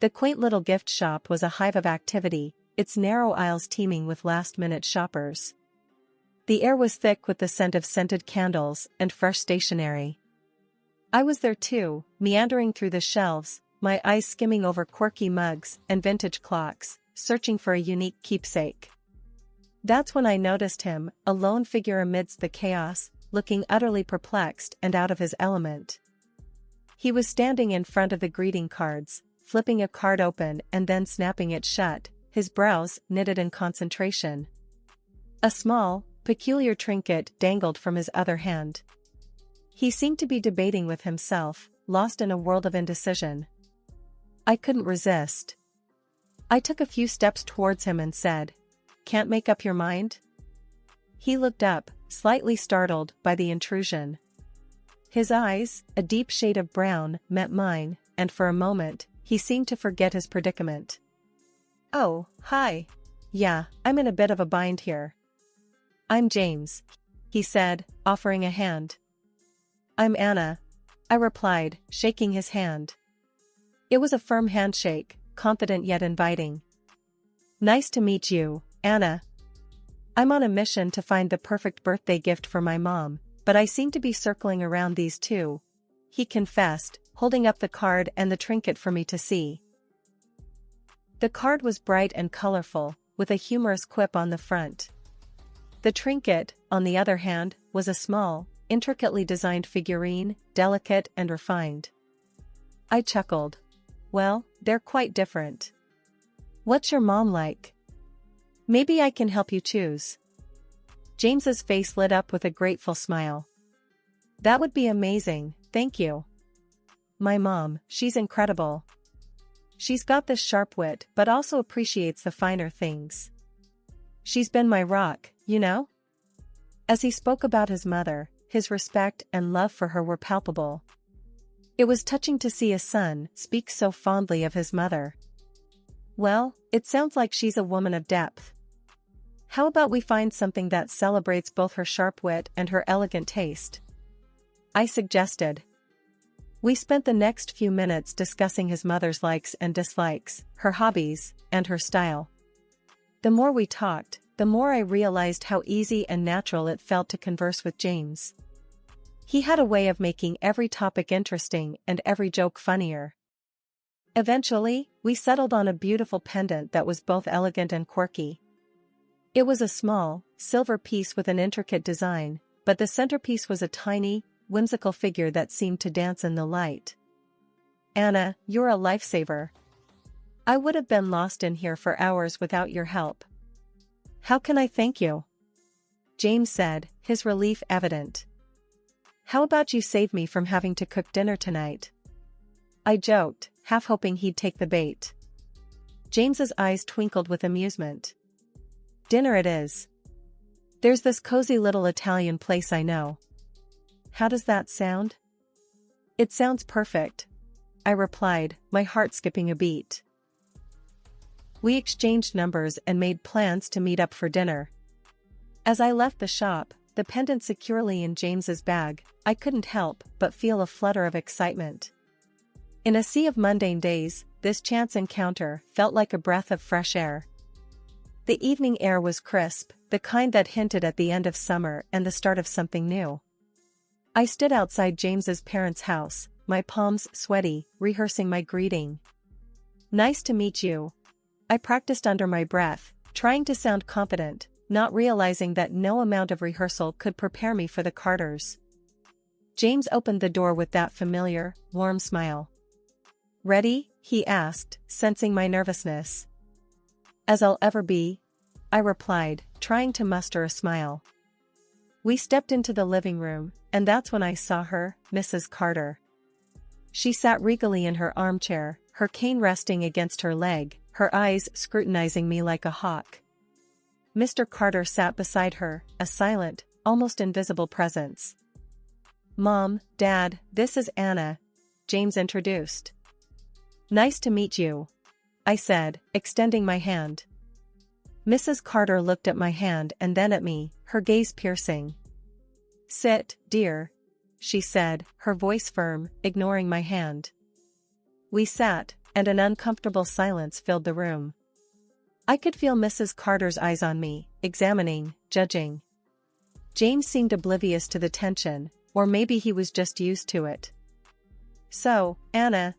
The quaint little gift shop was a hive of activity, its narrow aisles teeming with last-minute shoppers. The air was thick with the scent of scented candles and fresh stationery. I was there too, meandering through the shelves, my eyes skimming over quirky mugs and vintage clocks, searching for a unique keepsake. That's when I noticed him, a lone figure amidst the chaos, looking utterly perplexed and out of his element. He was standing in front of the greeting cards, flipping a card open and then snapping it shut, his brows knitted in concentration. A small, peculiar trinket dangled from his other hand. He seemed to be debating with himself, lost in a world of indecision. I couldn't resist. I took a few steps towards him and said, "Can't make up your mind?" He looked up, slightly startled by the intrusion. His eyes, a deep shade of brown, met mine, and for a moment, he seemed to forget his predicament. "Oh, hi. Yeah, I'm in a bit of a bind here." "I'm James," he said, offering a hand. "I'm Anna," I replied, shaking his hand. It was a firm handshake, confident yet inviting. "Nice to meet you, Anna. I'm on a mission to find the perfect birthday gift for my mom, but I seem to be circling around these two," he confessed, holding up the card and the trinket for me to see. The card was bright and colorful, with a humorous quip on the front. The trinket, on the other hand, was a small, intricately designed figurine, delicate and refined. I chuckled. "Well, they're quite different. What's your mom like? Maybe I can help you choose." James's face lit up with a grateful smile. "That would be amazing, thank you. My mom, she's incredible. She's got this sharp wit but also appreciates the finer things. She's been my rock, you know?" As he spoke about his mother, his respect and love for her were palpable. It was touching to see a son speak so fondly of his mother. "Well, it sounds like she's a woman of depth. How about we find something that celebrates both her sharp wit and her elegant taste?" I suggested. We spent the next few minutes discussing his mother's likes and dislikes, her hobbies, and her style. The more we talked, the more I realized how easy and natural it felt to converse with James. He had a way of making every topic interesting and every joke funnier. Eventually, we settled on a beautiful pendant that was both elegant and quirky. It was a small, silver piece with an intricate design, but the centerpiece was a tiny, whimsical figure that seemed to dance in the light. "Anna, you're a lifesaver. I would have been lost in here for hours without your help." "How can I thank you?" James said, his relief evident. "How about you save me from having to cook dinner tonight?" I joked, half hoping he'd take the bait. James's eyes twinkled with amusement. "Dinner it is. There's this cozy little Italian place I know." "How does that sound?" "It sounds perfect," I replied, my heart skipping a beat. We exchanged numbers and made plans to meet up for dinner. As I left the shop, the pendant securely in James's bag, I couldn't help but feel a flutter of excitement. In a sea of mundane days, this chance encounter felt like a breath of fresh air. The evening air was crisp, the kind that hinted at the end of summer and the start of something new. I stood outside James's parents' house, my palms sweaty, rehearsing my greeting. "Nice to meet you." I practiced under my breath, trying to sound confident, not realizing that no amount of rehearsal could prepare me for the Carters. James opened the door with that familiar, warm smile. "Ready?" he asked, sensing my nervousness. "As I'll ever be," I replied, trying to muster a smile. We stepped into the living room, and that's when I saw her, Mrs. Carter. She sat regally in her armchair, her cane resting against her leg, her eyes scrutinizing me like a hawk. Mr. Carter sat beside her, a silent, almost invisible presence. "Mom, Dad, this is Anna," James introduced. "Nice to meet you," I said, extending my hand. Mrs. Carter looked at my hand and then at me, her gaze piercing. "Sit, dear," she said, her voice firm, ignoring my hand. We sat, and an uncomfortable silence filled the room. I could feel Mrs. Carter's eyes on me, examining, judging. James seemed oblivious to the tension, or maybe he was just used to it. "So, Anna,"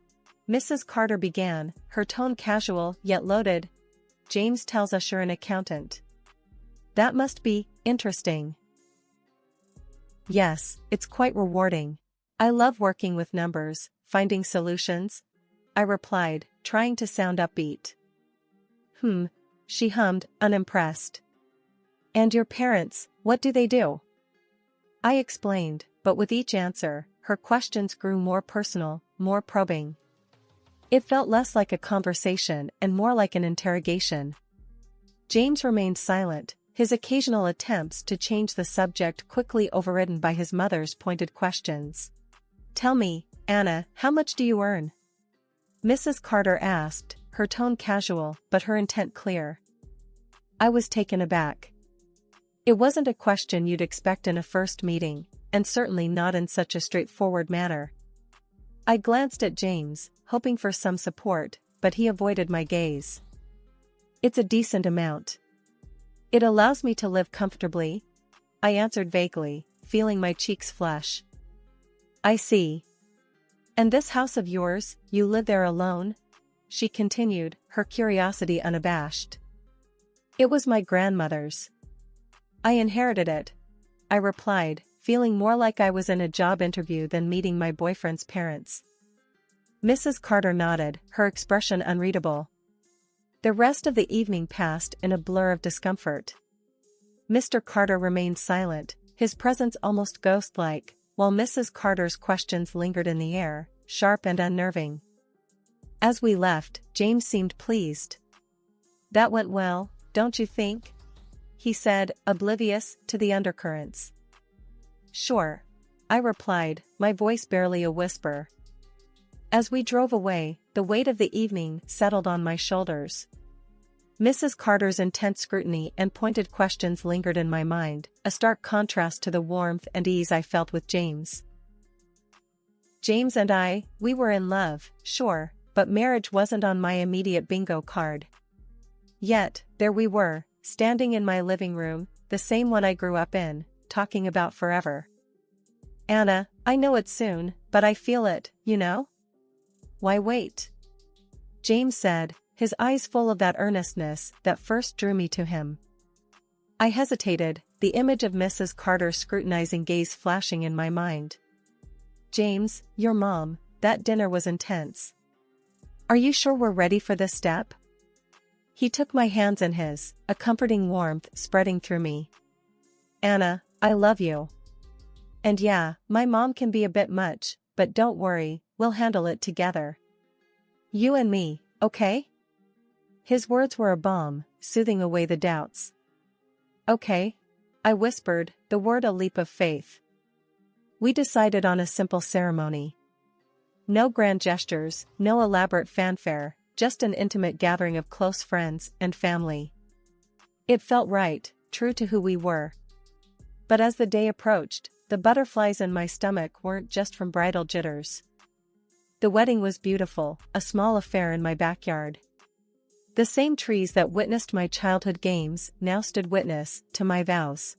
Mrs. Carter began, her tone casual yet loaded. "James tells us you're an accountant. That must be interesting." "Yes, it's quite rewarding. I love working with numbers, finding solutions," I replied, trying to sound upbeat. She hummed, unimpressed. "And your parents, what do they do?" I explained, but with each answer, her questions grew more personal, more probing. It felt less like a conversation and more like an interrogation. James remained silent, his occasional attempts to change the subject quickly overridden by his mother's pointed questions. "Tell me, Anna, how much do you earn?" Mrs. Carter asked, her tone casual but her intent clear. I was taken aback. It wasn't a question you'd expect in a first meeting, and certainly not in such a straightforward manner. I glanced at James, hoping for some support, but he avoided my gaze. "It's a decent amount. It allows me to live comfortably," I answered vaguely, feeling my cheeks flush. "I see. And this house of yours, you live there alone?" she continued, her curiosity unabashed. "It was my grandmother's. I inherited it," I replied, feeling more like I was in a job interview than meeting my boyfriend's parents. Mrs. Carter nodded, her expression unreadable. The rest of the evening passed in a blur of discomfort. Mr. Carter remained silent, his presence almost ghost-like, while Mrs. Carter's questions lingered in the air, sharp and unnerving. As we left, James seemed pleased. "That went well, don't you think?" he said, oblivious to the undercurrents. "Sure," I replied, my voice barely a whisper. As we drove away, the weight of the evening settled on my shoulders. Mrs. Carter's intense scrutiny and pointed questions lingered in my mind, a stark contrast to the warmth and ease I felt with James. James and we were in love, sure, but marriage wasn't on my immediate bingo card. Yet, there we were, standing in my living room, the same one I grew up in, talking about forever. "Anna, I know it's soon, but I feel it, you know?" "Why wait?" James said, his eyes full of that earnestness that first drew me to him. I hesitated, the image of Mrs. Carter's scrutinizing gaze flashing in my mind. "James, your mom, that dinner was intense. Are you sure we're ready for this step?" He took my hands in his, a comforting warmth spreading through me. "Anna, I love you. And yeah, my mom can be a bit much, but don't worry, we'll handle it together. You and me, okay?" His words were a balm, soothing away the doubts. "Okay," I whispered, the word a leap of faith. We decided on a simple ceremony. No grand gestures, no elaborate fanfare, just an intimate gathering of close friends and family. It felt right, true to who we were. But as the day approached, the butterflies in my stomach weren't just from bridal jitters. The wedding was beautiful, a small affair in my backyard. The same trees that witnessed my childhood games now stood witness to my vows.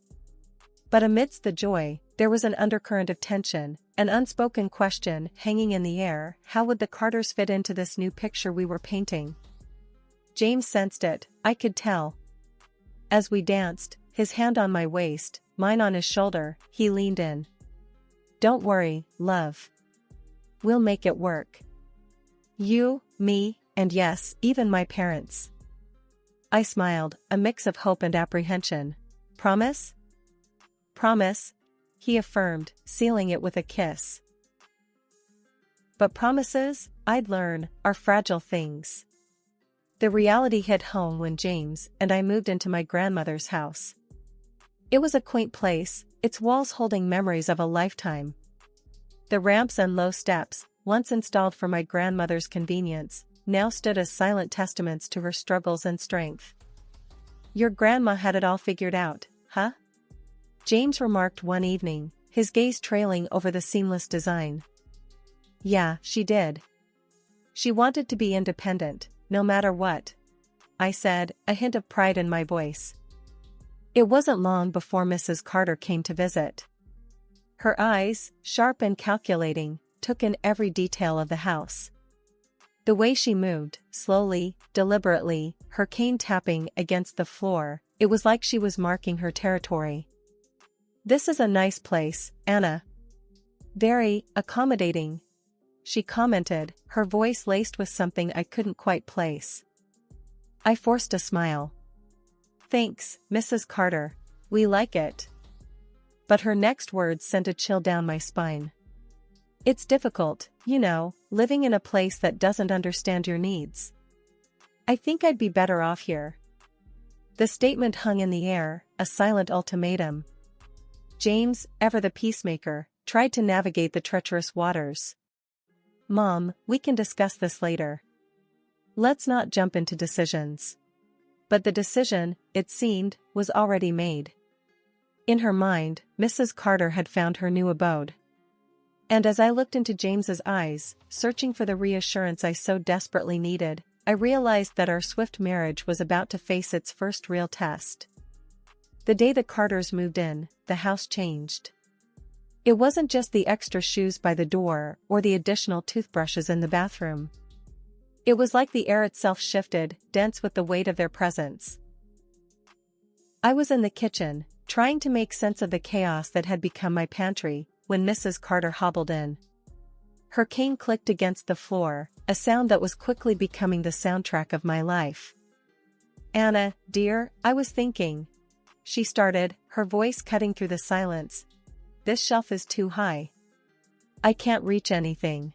But amidst the joy, there was an undercurrent of tension, an unspoken question hanging in the air: how would the Carters fit into this new picture we were painting? James sensed it, I could tell. As we danced, his hand on my waist, mine on his shoulder, he leaned in. "Don't worry, love. We'll make it work. You, me, and yes, even my parents." I smiled, a mix of hope and apprehension. "Promise?" "Promise," he affirmed, sealing it with a kiss. But promises, I'd learn, are fragile things. The reality hit home when James and I moved into my grandmother's house. It was a quaint place, its walls holding memories of a lifetime. The ramps and low steps, once installed for my grandmother's convenience, now stood as silent testaments to her struggles and strength. "Your grandma had it all figured out, huh?" James remarked one evening, his gaze trailing over the seamless design. "Yeah, she did. She wanted to be independent, no matter what, I said, a hint of pride in my voice. It wasn't long before Mrs. Carter came to visit. Her eyes, sharp and calculating, took in every detail of the house. The way she moved, slowly, deliberately, her cane tapping against the floor, it was like she was marking her territory. "This is a nice place, Anna." "Very accommodating," she commented, her voice laced with something I couldn't quite place. I forced a smile. "Thanks, Mrs. Carter. We like it." But her next words sent a chill down my spine. "It's difficult, you know, living in a place that doesn't understand your needs. I think I'd be better off here." The statement hung in the air, a silent ultimatum. James, ever the peacemaker, tried to navigate the treacherous waters. "Mom, we can discuss this later. Let's not jump into decisions." But the decision, it seemed, was already made. In her mind, Mrs. Carter had found her new abode. And as I looked into James's eyes, searching for the reassurance I so desperately needed, I realized that our swift marriage was about to face its first real test. The day the Carters moved in, the house changed. It wasn't just the extra shoes by the door or the additional toothbrushes in the bathroom. It was like the air itself shifted, dense with the weight of their presence. I was in the kitchen, trying to make sense of the chaos that had become my pantry, when Mrs. Carter hobbled in. Her cane clicked against the floor, a sound that was quickly becoming the soundtrack of my life. "Anna, dear, I was thinking," she started, her voice cutting through the silence. "This shelf is too high. I can't reach anything.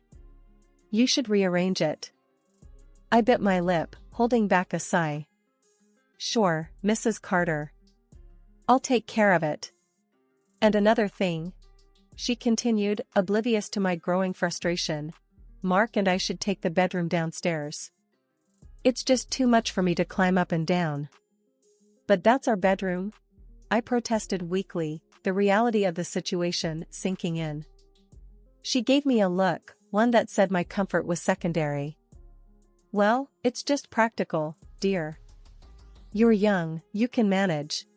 You should rearrange it." I bit my lip, holding back a sigh. "Sure, Mrs. Carter. I'll take care of it. And another thing," she continued, oblivious to my growing frustration, "Mark and I should take the bedroom downstairs. It's just too much for me to climb up and down." "But that's our bedroom," I protested weakly, the reality of the situation sinking in. She gave me a look, one that said my comfort was secondary. "Well, it's just practical, dear. You're young, you can manage."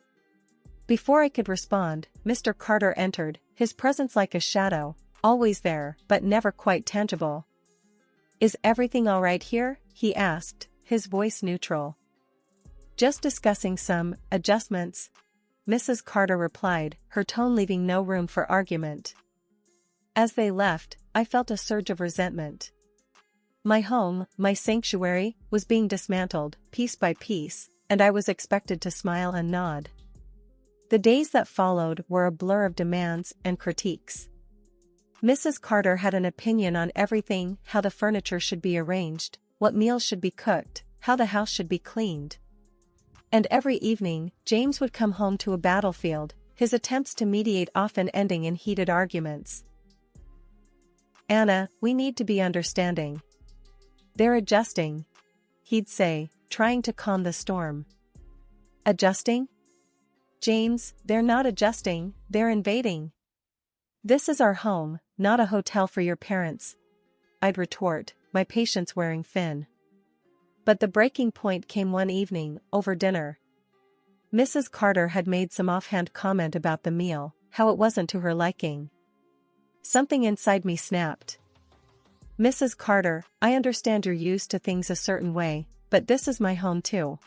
Before I could respond, Mr. Carter entered, his presence like a shadow, always there, but never quite tangible. "Is everything all right here?" he asked, his voice neutral. "Just discussing some adjustments," Mrs. Carter replied, her tone leaving no room for argument. As they left, I felt a surge of resentment. My home, my sanctuary, was being dismantled, piece by piece, and I was expected to smile and nod. The days that followed were a blur of demands and critiques. Mrs. Carter had an opinion on everything: how the furniture should be arranged, what meals should be cooked, how the house should be cleaned. And every evening, James would come home to a battlefield, his attempts to mediate often ending in heated arguments. "Anna, we need to be understanding. They're adjusting," he'd say, trying to calm the storm. "Adjusting? James, they're not adjusting, they're invading. This is our home, not a hotel for your parents," I'd retort, my patience wearing thin. But the breaking point came one evening, over dinner. Mrs. Carter had made some offhand comment about the meal, how it wasn't to her liking. Something inside me snapped. "Mrs. Carter, I understand you're used to things a certain way, but this is my home too.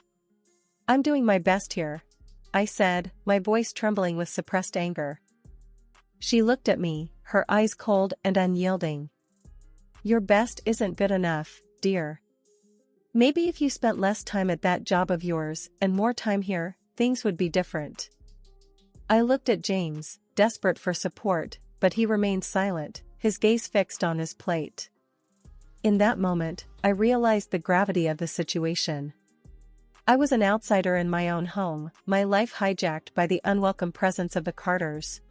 I'm doing my best here," I said, my voice trembling with suppressed anger. She looked at me, her eyes cold and unyielding. "Your best isn't good enough, dear. Maybe if you spent less time at that job of yours and more time here, things would be different." I looked at James, desperate for support, but he remained silent, his gaze fixed on his plate. In that moment, I realized the gravity of the situation. I was an outsider in my own home, my life hijacked by the unwelcome presence of the Carters.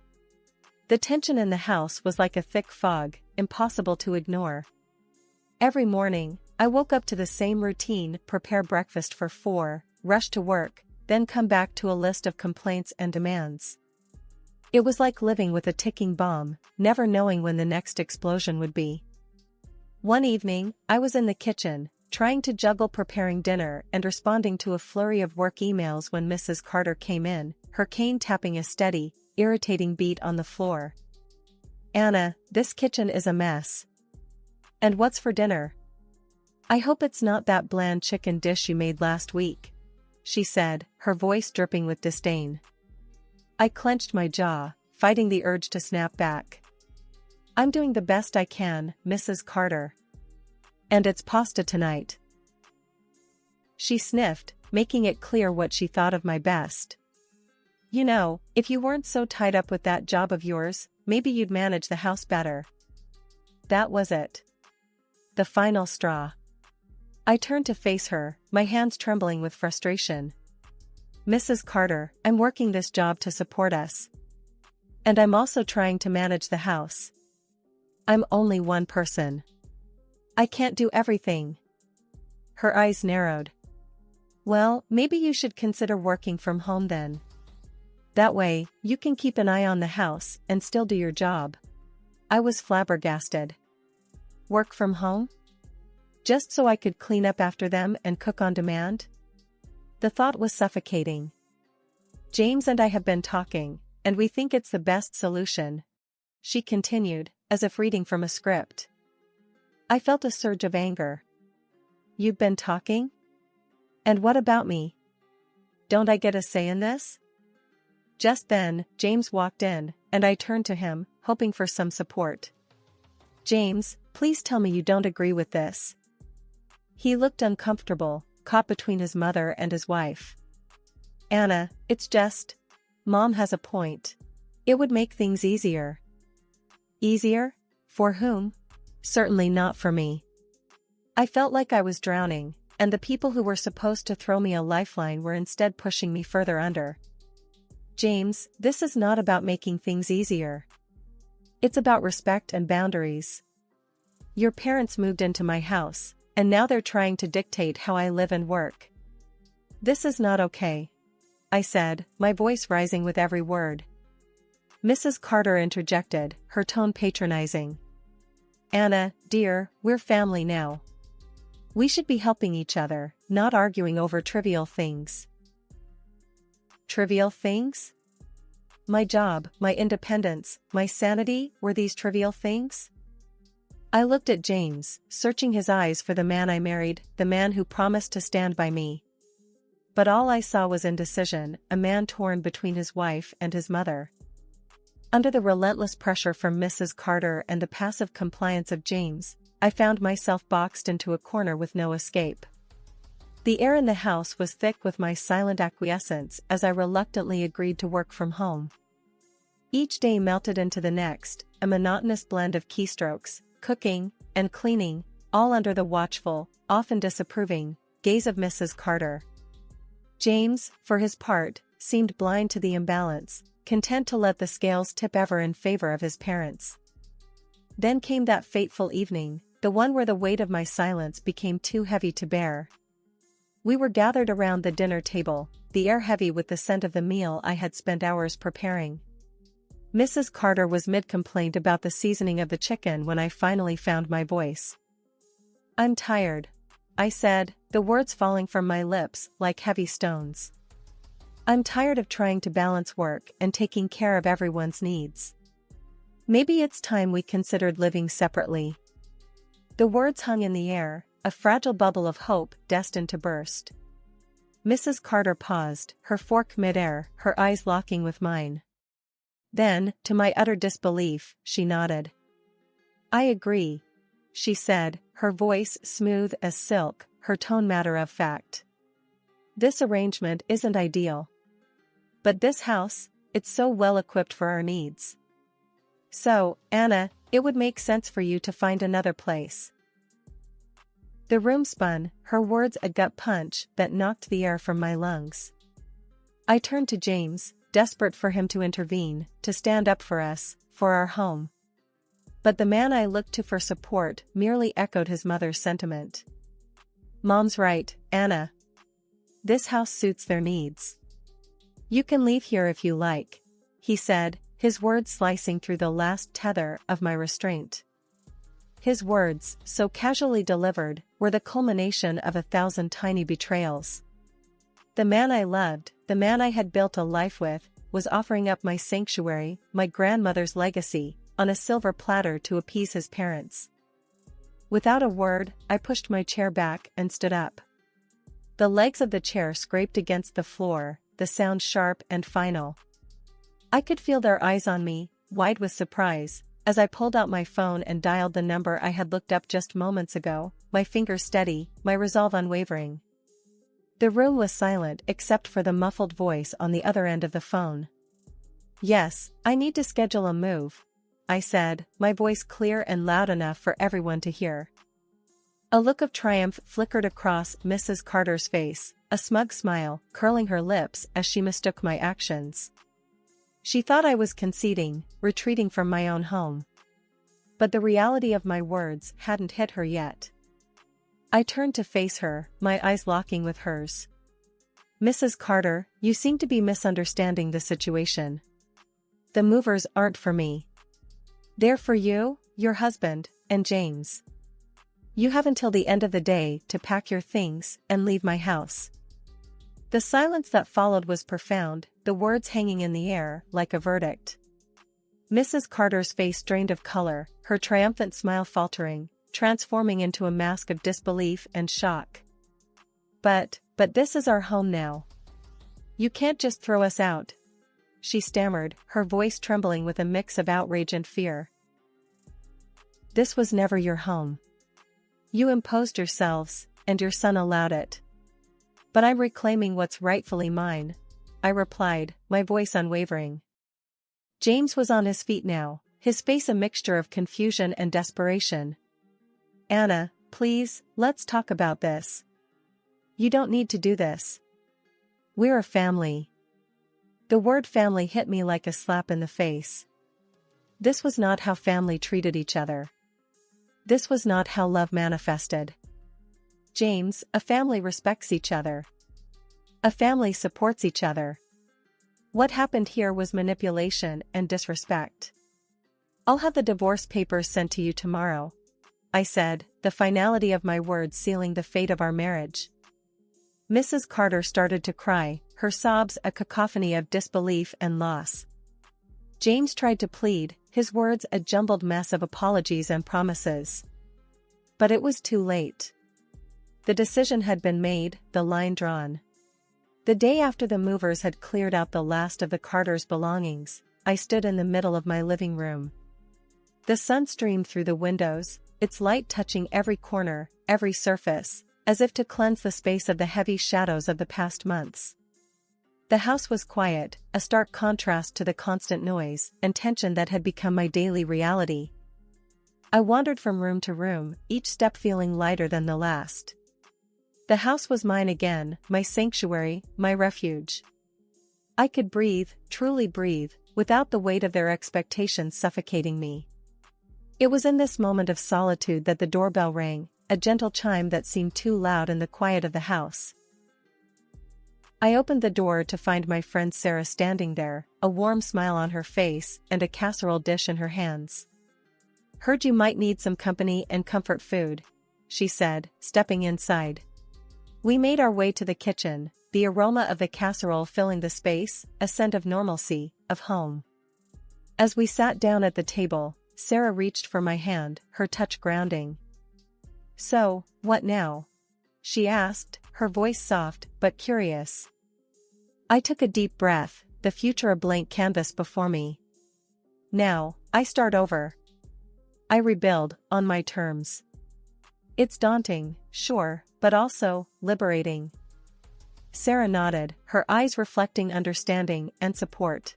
The tension in the house was like a thick fog, impossible to ignore. Every morning, I woke up to the same routine: prepare breakfast for 4, rush to work, then come back to a list of complaints and demands. It was like living with a ticking bomb, never knowing when the next explosion would be. One evening, I was in the kitchen, trying to juggle preparing dinner and responding to a flurry of work emails when Mrs. Carter came in, her cane tapping a steady, irritating beat on the floor. "Anna, this kitchen is a mess. And what's for dinner? I hope it's not that bland chicken dish you made last week," she said, her voice dripping with disdain. I clenched my jaw, fighting the urge to snap back. "I'm doing the best I can, Mrs. Carter. And it's pasta tonight." She sniffed, making it clear what she thought of my best. "You know, if you weren't so tied up with that job of yours, maybe you'd manage the house better." That was it. The final straw. I turned to face her, my hands trembling with frustration. "Mrs. Carter, I'm working this job to support us. And I'm also trying to manage the house. I'm only one person. I can't do everything." Her eyes narrowed. "Well, maybe you should consider working from home then. That way, you can keep an eye on the house and still do your job." I was flabbergasted. Work from home? Just so I could clean up after them and cook on demand? The thought was suffocating. "James and I have been talking, and we think it's the best solution," she continued, as if reading from a script. I felt a surge of anger. "You've been talking? And what about me? Don't I get a say in this?" Just then, James walked in, and I turned to him, hoping for some support. "James, please tell me you don't agree with this." He looked uncomfortable, caught between his mother and his wife. "Anna, it's just... Mom has a point. It would make things easier." "Easier? For whom? Certainly not for me." I felt like I was drowning, and the people who were supposed to throw me a lifeline were instead pushing me further under. "James, this is not about making things easier. It's about respect and boundaries. Your parents moved into my house, and now they're trying to dictate how I live and work. This is not okay," I said, my voice rising with every word. Mrs. Carter interjected, her tone patronizing. "Anna, dear, we're family now. We should be helping each other, not arguing over trivial things." Trivial things? My job, my independence, my sanity, were these trivial things? I looked at James, searching his eyes for the man I married, the man who promised to stand by me. But all I saw was indecision, a man torn between his wife and his mother. Under the relentless pressure from Mrs. Carter and the passive compliance of James, I found myself boxed into a corner with no escape. The air in the house was thick with my silent acquiescence as I reluctantly agreed to work from home. Each day melted into the next, a monotonous blend of keystrokes, cooking, and cleaning, all under the watchful, often disapproving, gaze of Mrs. Carter. James, for his part, seemed blind to the imbalance, content to let the scales tip ever in favor of his parents. Then came that fateful evening, the one where the weight of my silence became too heavy to bear. We were gathered around the dinner table, the air heavy with the scent of the meal I had spent hours preparing. Mrs. Carter was mid-complaint about the seasoning of the chicken when I finally found my voice. "I'm tired," I said, the words falling from my lips like heavy stones. "I'm tired of trying to balance work and taking care of everyone's needs. Maybe it's time we considered living separately." The words hung in the air, a fragile bubble of hope destined to burst. Mrs. Carter paused, her fork mid-air, her eyes locking with mine. Then, to my utter disbelief, she nodded. "I agree," she said, her voice smooth as silk, her tone matter-of-fact. "This arrangement isn't ideal. But this house, it's so well equipped for our needs. So, Anna, it would make sense for you to find another place." The room spun, her words a gut punch that knocked the air from my lungs. I turned to James, desperate for him to intervene, to stand up for us, for our home. But the man I looked to for support merely echoed his mother's sentiment. "Mom's right, Anna. This house suits their needs. You can leave here if you like," he said, his words slicing through the last tether of my restraint. His words, so casually delivered, were the culmination of 1,000 tiny betrayals. The man I loved, the man I had built a life with, was offering up my sanctuary, my grandmother's legacy, on a silver platter to appease his parents. Without a word, I pushed my chair back and stood up. The legs of the chair scraped against the floor, the sound sharp and final. I could feel their eyes on me, wide with surprise, as I pulled out my phone and dialed the number I had looked up just moments ago, my fingers steady, my resolve unwavering. The room was silent except for the muffled voice on the other end of the phone. "Yes, I need to schedule a move," I said, my voice clear and loud enough for everyone to hear. A look of triumph flickered across Mrs. Carter's face, a smug smile curling her lips as she mistook my actions. She thought I was conceding, retreating from my own home. But the reality of my words hadn't hit her yet. I turned to face her, my eyes locking with hers. "Mrs. Carter, you seem to be misunderstanding the situation. The movers aren't for me. They're for you, your husband, and James. You have until the end of the day to pack your things and leave my house." The silence that followed was profound, the words hanging in the air like a verdict. Mrs. Carter's face drained of color, her triumphant smile faltering, transforming into a mask of disbelief and shock. But this is our home now. You can't just throw us out," she stammered, her voice trembling with a mix of outrage and fear. "This was never your home. You imposed yourselves, and your son allowed it. But I'm reclaiming what's rightfully mine," I replied, my voice unwavering. James was on his feet now, his face a mixture of confusion and desperation. "Anna, please, let's talk about this. You don't need to do this. We're a family." The word family hit me like a slap in the face. This was not how family treated each other. This was not how love manifested. "James, a family respects each other. A family supports each other. What happened here was manipulation and disrespect. I'll have the divorce papers sent to you tomorrow," I said, the finality of my words sealing the fate of our marriage. Mrs. Carter started to cry, her sobs a cacophony of disbelief and loss. James tried to plead, his words a jumbled mess of apologies and promises. But it was too late. The decision had been made, the line drawn. The day after the movers had cleared out the last of the Carters' belongings, I stood in the middle of my living room. The sun streamed through the windows, its light touching every corner, every surface, as if to cleanse the space of the heavy shadows of the past months. The house was quiet, a stark contrast to the constant noise and tension that had become my daily reality. I wandered from room to room, each step feeling lighter than the last. The house was mine again, my sanctuary, my refuge. I could breathe, truly breathe, without the weight of their expectations suffocating me. It was in this moment of solitude that the doorbell rang, a gentle chime that seemed too loud in the quiet of the house. I opened the door to find my friend Sarah standing there, a warm smile on her face and a casserole dish in her hands. "Heard you might need some company and comfort food," she said, stepping inside. We made our way to the kitchen, the aroma of the casserole filling the space, a scent of normalcy, of home. As we sat down at the table, Sarah reached for my hand, her touch grounding. "So, what now?" she asked, her voice soft but curious. I took a deep breath, the future a blank canvas before me. "Now, I start over. I rebuild, on my terms. It's daunting, sure, but also liberating." Sarah nodded, her eyes reflecting understanding and support.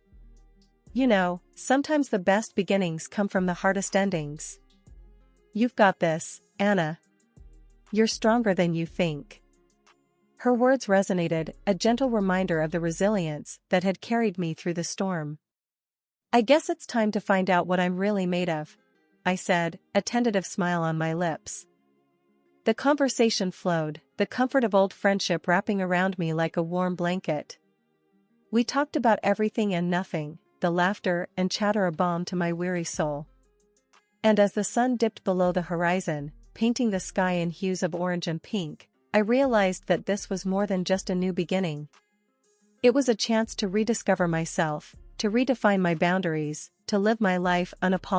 "You know, sometimes the best beginnings come from the hardest endings. You've got this, Anna. You're stronger than you think." Her words resonated, a gentle reminder of the resilience that had carried me through the storm. "I guess it's time to find out what I'm really made of," I said, a tentative smile on my lips. The conversation flowed, the comfort of old friendship wrapping around me like a warm blanket. We talked about everything and nothing, the laughter and chatter a balm to my weary soul. And as the sun dipped below the horizon, painting the sky in hues of orange and pink, I realized that this was more than just a new beginning. It was a chance to rediscover myself, to redefine my boundaries, to live my life unapologetically.